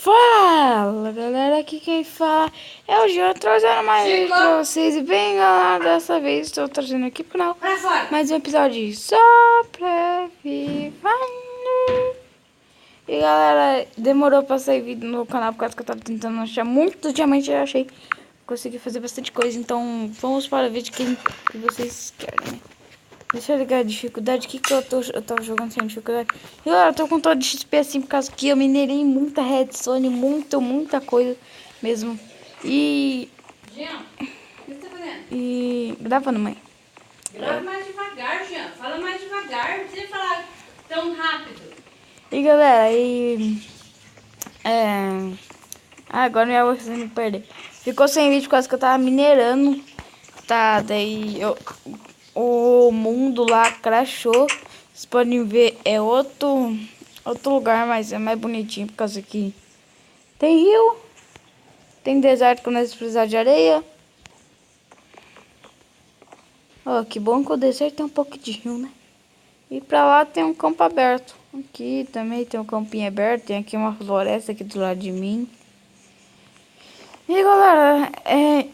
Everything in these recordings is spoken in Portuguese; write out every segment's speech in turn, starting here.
Fala galera, aqui quem fala é o Jean, trazendo mais vídeo pra vocês. E bem galera, dessa vez estou trazendo aqui pro canal mais um episódio só pra viver. E galera, demorou pra sair vídeo no canal por causa que eu tava tentando achar muito diamante. Eu achei, consegui fazer bastante coisa. Então vamos para o vídeo que vocês querem, né? Deixa eu ligar a dificuldade. O que eu tava jogando sem dificuldade? E galera, eu tô com todo de XP assim por causa que eu minerei muita redstone, muita coisa mesmo. Jean, o que você tá fazendo? Gravando, mãe. Grava mais devagar, Jean. Fala mais devagar. Não precisa falar tão rápido. E galera, agora minha voz me perder. Ficou sem vídeo por causa que eu tava minerando. Tá, o mundo lá crashou. Vocês podem ver, é outro lugar, mas é mais bonitinho por causa que tem rio, tem deserto quando eles precisar de areia. Ó, que bom que o deserto tem um pouco de rio, né? E pra lá tem um campo aberto. Aqui também tem um campinho aberto, tem aqui uma floresta aqui do lado de mim. E galera,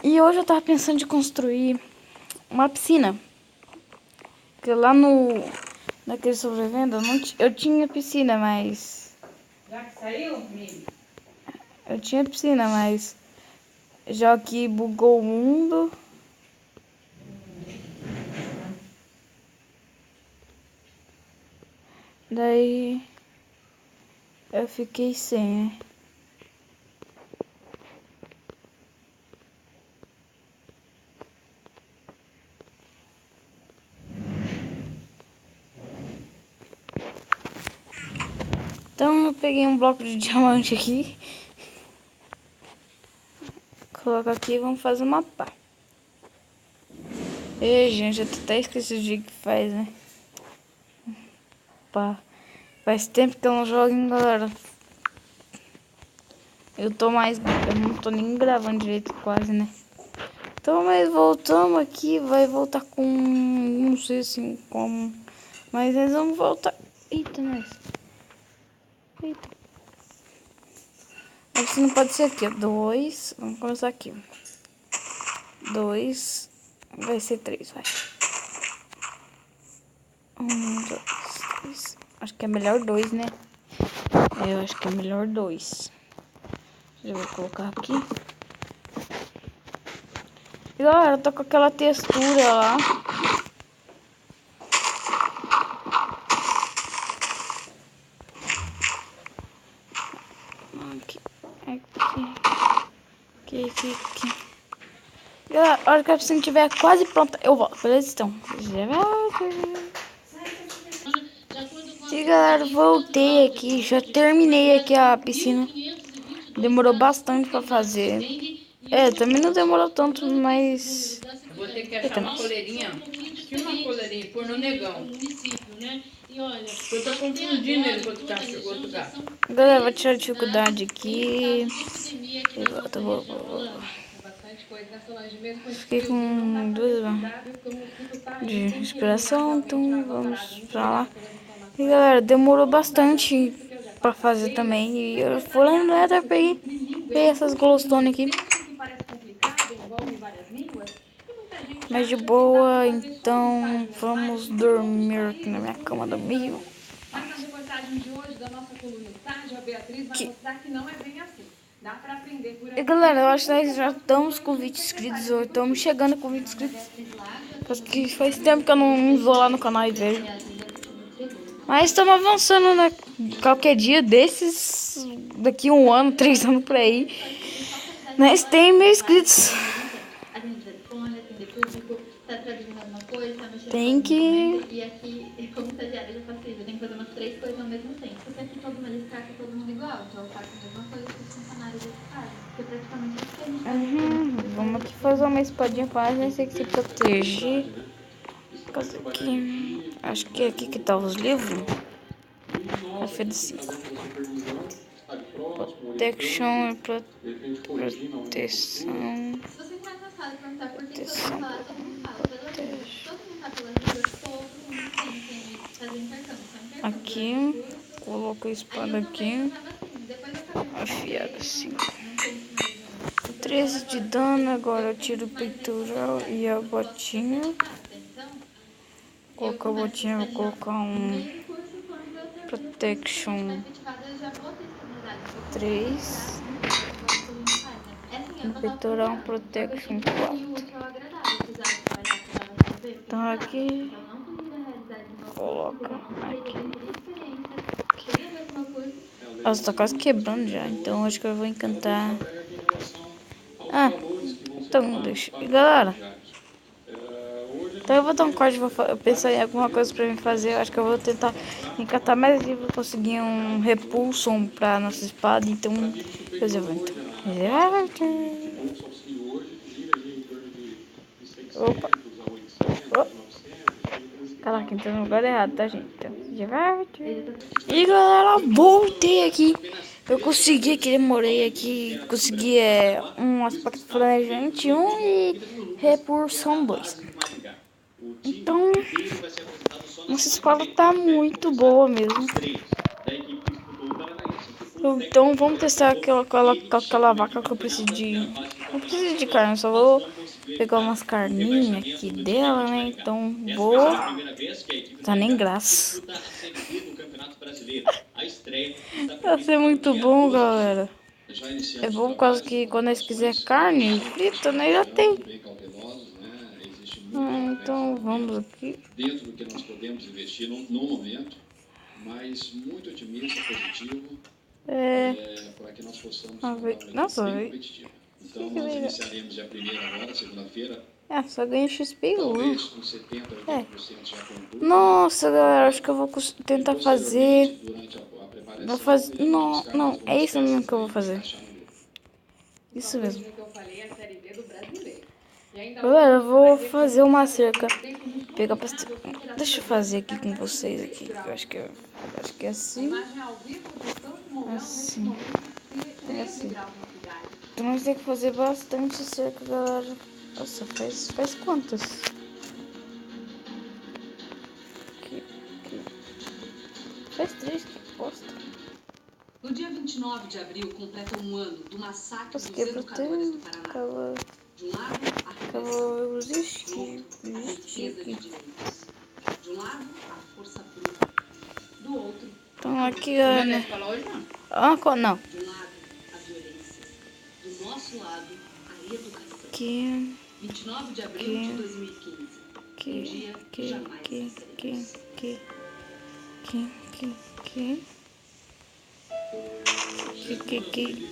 e hoje eu tava pensando de construir uma piscina. Porque lá naquele sobrevenda eu tinha piscina, mas... Já que saiu, menino? Eu tinha piscina, mas já que bugou o mundo... Daí eu fiquei sem, né? Então eu peguei um bloco de diamante aqui. Coloco aqui e vamos fazer uma pá. Ei, gente, eu até esqueci o dia que faz, né? Pá. Faz tempo que eu não jogo, hein, galera. Eu não tô nem gravando direito quase, né? Então, mas voltamos aqui, vai voltar com... Não sei assim como... Mas nós vamos voltar... Eita, nós... Eita. A piscina pode ser aqui, ó. 2. Vamos começar aqui. 2. Vai ser 3, vai. 1, 2, 3. Acho que é melhor 2, né? Eu acho que é melhor 2. Já vou colocar aqui. E galera, eu tô com aquela textura lá. Aqui. Galera, a hora que a piscina estiver quase pronta, eu volto. Beleza? Então, e galera, voltei aqui. Já terminei aqui a piscina. Demorou bastante pra fazer. Também não demorou tanto, mas... Eu vou ter que achar uma coleirinha. Tinha uma coleirinha, pôr no negão. Eu tô confundindo ele com outro gato. Galera, vou tirar a dificuldade aqui. Fiquei com 2 de inspiração, então vamos pra lá. E galera, demorou bastante pra fazer também. E eu fui lá no Nether, peguei essas glowstone aqui. Mas de boa, então vamos dormir aqui na minha cama do meio. Mas na reportagem de hoje da nossa coluna Estágio, a Beatriz vai mostrar que não é bem assim. Dá pra aprender por aqui. E galera, eu acho que nós já estamos com 20 inscritos, ou estamos chegando com 20 inscritos. Porque faz tempo que eu não vou lá no canal e vejo. Mas estamos avançando, né? Qualquer dia desses, daqui 1 ano, 3 anos por aí, nós temos 1.000 inscritos. Tem que... E aqui, como estagiária, eu já faço isso. Eu tenho que fazer umas 3 coisas ao mesmo tempo. Porque aqui todo mundo eles tratam todo mundo igual. Então eu faço a mesma coisa que os funcionários eles fazem. Porque praticamente é isso que a gente Vamos aqui fazer uma espadinha com asa, tem que se proteger. Aqui. Acho que é aqui que tá os livros. F5. Protection e proteção. Se você for cansado e perguntar por que você não fala, todo mundo fala. Todo mundo tá falando que todo mundo tem que fazer intercâmbio. Aqui, coloco a espada aqui. Depois eu afiada assim. 13 de dano, agora eu tiro o peitoral e a botinha. Vou colocar a botinha, vou colocar um Protection 3. No peitoral um Protection 4. Então aqui, coloca aqui. Nossa, tá quase quebrando já, então acho que eu vou encantar. Então deixa. E galera, então eu vou dar um corte, vou pensar em alguma coisa pra mim fazer. Eu acho que eu vou tentar encantar mais aqui, vou conseguir um repulsion pra nossa espada. Então, depois eu vou então. Opa. Caraca, então no lugar errado, tá, gente? Então, se diverte. E galera, voltei aqui. Eu consegui aqui, demorei aqui. Consegui um aspecto planejante 1 e repulsão 2. Então, nossa espada tá muito boa mesmo. Então vamos testar aquela vaca que eu preciso de. Não preciso de carne, só vou pegar umas carninhas aqui dela, né? Então vou. Tá nem graça. Vai ser muito bom, galera. É bom por causa que quando eles quiserem carne frita, né? Já tem. Então vamos aqui. Dentro do que nós podemos investir no momento, mas muito otimista, positivo. Para que nós possamos competitivo. Então nós iniciaremos dia 1º agora, segunda-feira. Só ganha XP. Talvez com 70, 80% já concluído. Nossa, galera, acho que eu vou tentar fazer. Vou fazer. Não, é isso mesmo que eu vou fazer. Isso mesmo. Galera, eu vou fazer uma cerca. Pegar pra... Deixa eu fazer aqui com vocês aqui. Eu acho que é assim. Assim. É assim. Então nós temos que fazer bastante cerca, galera. Nossa, faz quantas? Aqui. Faz 3, que bosta. No dia 29 de abril, completa um ano do massacre dos educadores do Paraná. De um lado, a repressão. Do outro, a defesa de direitos. De um lado, a força bruta. Do outro, então aqui, Não é Ana. na escola hoje, não? Não. de um lado, a violência. Do nosso lado, a educação. Aqui. 29 de abril de 2015. Um dia que jamais esqueceremos.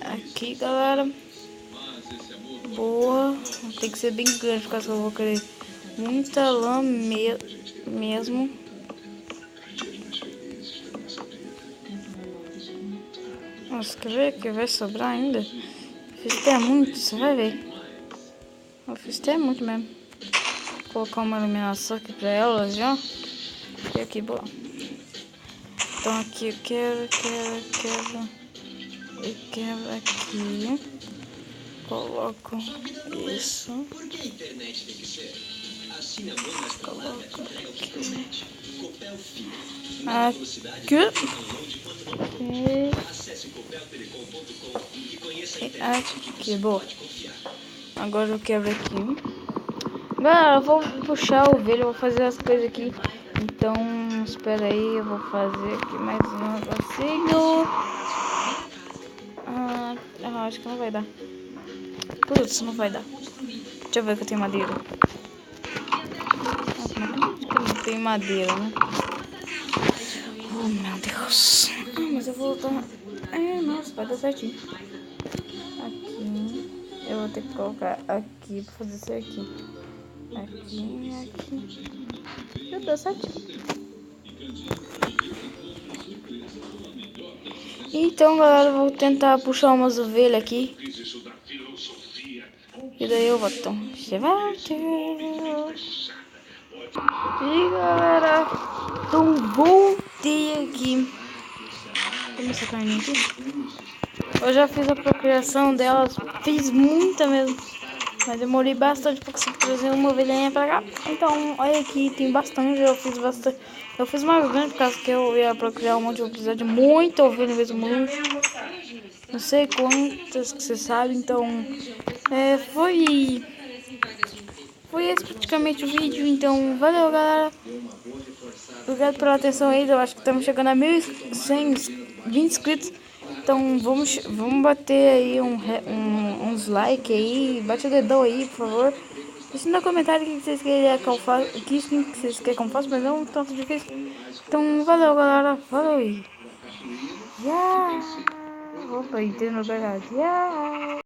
Aqui, galera. Boa. Tem que ser bem grande, por causa que eu vou querer muita lã mesmo. Nossa, quer ver que vai sobrar ainda? Fiz até muito, você vai ver. Eu fiz até muito mesmo. Vou colocar uma iluminação aqui pra elas já. E aqui, boa. Então aqui eu quero aqui. Coloco isso. Coloco aqui, boa. Agora eu quebro aqui. Galera, eu vou puxar o velho, eu vou fazer as coisas aqui. Então, espera aí, eu vou fazer aqui mais um negocinho. Acho que não vai dar. Putz, não vai dar. Deixa eu ver que eu tenho madeira. Acho que não tem madeira, né? Oh, meu Deus. Mas eu vou dar... nossa, vai dar certinho. Aqui. Eu vou ter que colocar aqui pra fazer isso aqui. Aqui. Já deu certinho. Então, galera, eu vou tentar puxar umas ovelhas aqui. E daí eu boto. E galera, então voltei aqui. Como essa carninha aqui? Eu já fiz a procriação delas, fiz muita mesmo. Mas demorei bastante pra conseguir trazer uma ovelhinha pra cá. Então, olha aqui, tem bastante, eu fiz bastante. Eu fiz mais grande por causa que eu ia procriar um monte, eu vou precisar de muita ovelha mesmo. Não sei quantas que você sabe, então foi esse praticamente o vídeo. Então valeu, galera. Obrigado pela atenção aí. Eu acho que estamos chegando a 1.120 inscritos. Então vamos bater aí uns like aí. Bate o dedão aí, por favor. Deixa no comentário o que vocês querem que eu faça. O que vocês querem que eu faça, mas não tanto difícil. Então valeu, galera. Falou aí. Yeah. Opa, entendo verdade. Yeah.